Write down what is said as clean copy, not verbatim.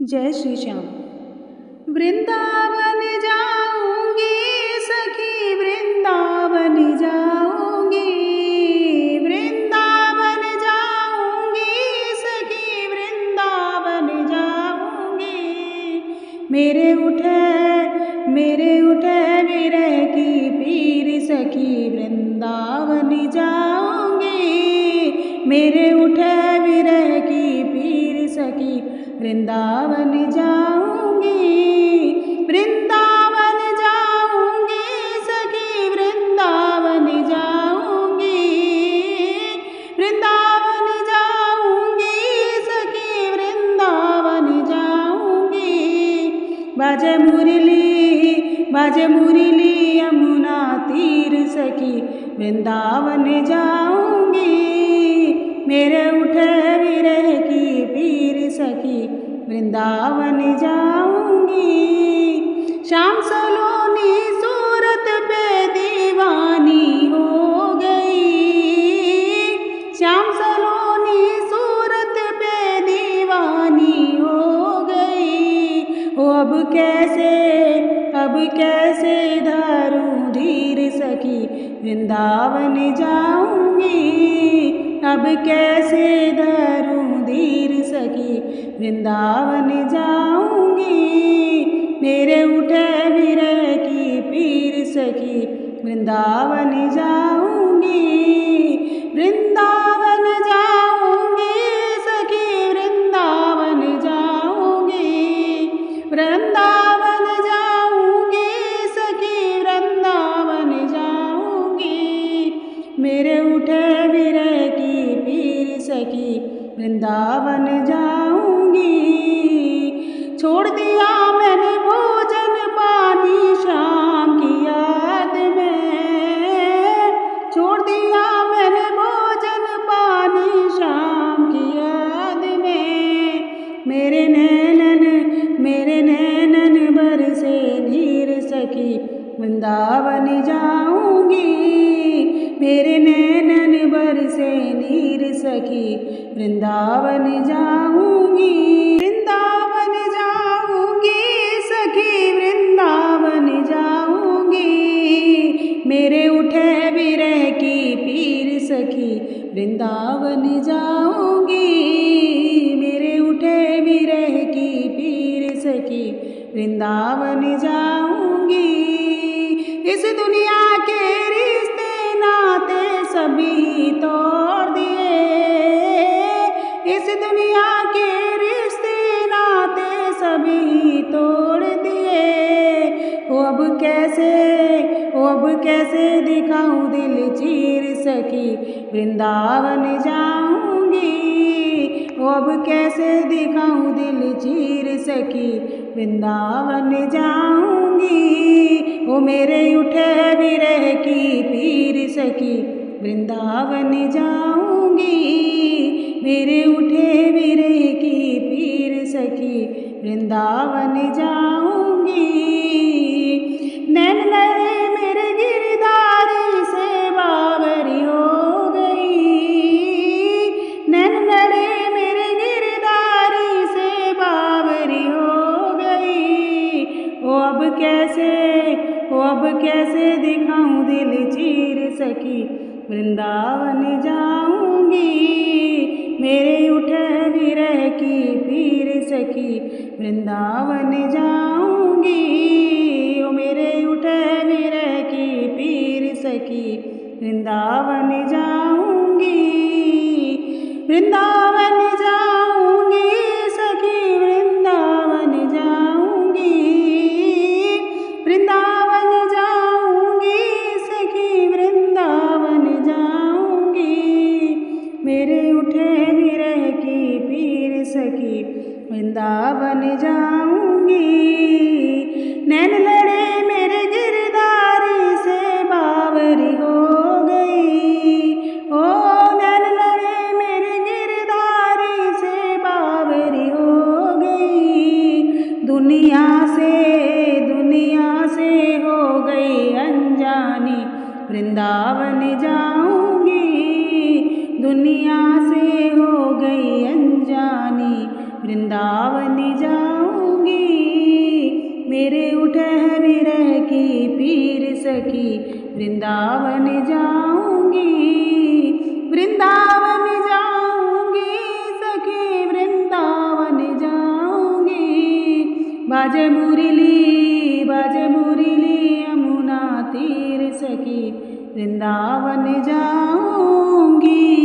जय श्री श्याम। वृंदावन जाऊंगी सखी, वृंदावन जाऊंगी, वृंदावन जाऊंगी सखी, वृंदावन जाऊंगी। मेरे उठे विरह की पीर सखी, वृंदावन जाऊंगी। मेरे उठे विरह की पीर सखी, वृंदावन जाऊंगी। वृंदावन जाऊंगी सखी, वृंदावन जाऊंगी, वृंदावन जाऊंगी सखी, वृंदावन जाऊंगी। बाजे मुरली यमुना तीर सखी, वृंदावन जाऊंगी। मेरे उठे विरह की पीर सखी, वृंदावन जाऊंगी। श्याम सलोनी सूरत पे दीवानी हो गई, श्याम सलोनी सूरत पे दीवानी हो गई। ओ अब कैसे धरूं धीर सखी, वृंदावन जाऊंगी। अब कैसे धरूं धीर सखी, वृंदावन जाऊंगी। मेरे उठे विरह की पीर सखी, वृंदावन जाऊंगी। वृंदावन जाऊंगी सखी, वृंदावन जाऊंगी, वृंदावन जाऊंगी सखी, वृंदावन जाऊंगी। मेरे उठे विरह की पीर सखी, वृंदावन जाऊंगी। छोड़ दिया मैंने भोजन पानी शाम की याद में, छोड़ दिया मैंने भोजन पानी शाम की याद में। मेरे नैनन बरसे नीर सखी, वृंदावन जाऊंगी। मेरे नैनन बरसे नीर सखी, वृंदावन जाऊंगी। वृंदावन जाऊंगी सखी, वृंदावन जाऊंगी। मेरे उठे विरह की पीर सखी, वृंदावन जाऊंगी। मेरे उठे विरह की पीर सखी, वृंदावन जाऊंगी। इस दुनिया के रिश्ते नाते सभी तोड़ दिए, इस दुनिया के रिश्ते नाते सभी तोड़ दिए। ओ अब कैसे दिखाऊं दिल चीर सखी, वृंदावन जाऊंगी। ओ अब कैसे दिखाऊं दिल चीर सखी, वृंदावन जाऊंगी। ओ मेरे उठे विरह की पीर सखी, वृंदावन जाऊंगी। मेरे उठे विरह की पीर सखी, वृंदावन जाऊंगी। नैन लड़े मेरे गिरधारी से बावरी हो गई, नैन लड़े मेरे गिरधारी से बावरी हो गई। ओ अब कैसे दिखाऊं दिल चीर सखी, वृंदावन जाऊंगी। मेरे उठे विरह की पीर सखी, वृंदावन जाऊंगी। ओ मेरे उठे विरह की पीर सखी, वृंदावन जाऊंगी। वृंदावन जाऊंगी सखी, वृंदावन जाऊंगी, वृंदावन जाऊंगी सखी, वृंदावन जाऊंगी। मेरे उठे विरह की पीर सखी, वृंदावन जाऊंगी। नैन लड़े मेरे गिरधारी से बावरी हो गई, ओ नैन लड़े मेरे गिरधारी से बावरी हो गई। दुनिया से हो गई अनजानी, वृंदावन जाऊंगी। दुनिया से हो गई अनजानी, वृंदावन मान जाऊंगी। मेरे उठे है विरह की पीर सखी, वृंदावन जाऊंगी। वृंदावन जाऊंगी सखी, वृंदावन जाऊंगी। बाजे मुरली यमुना तीर सखी, वृंदावन जाऊंगी।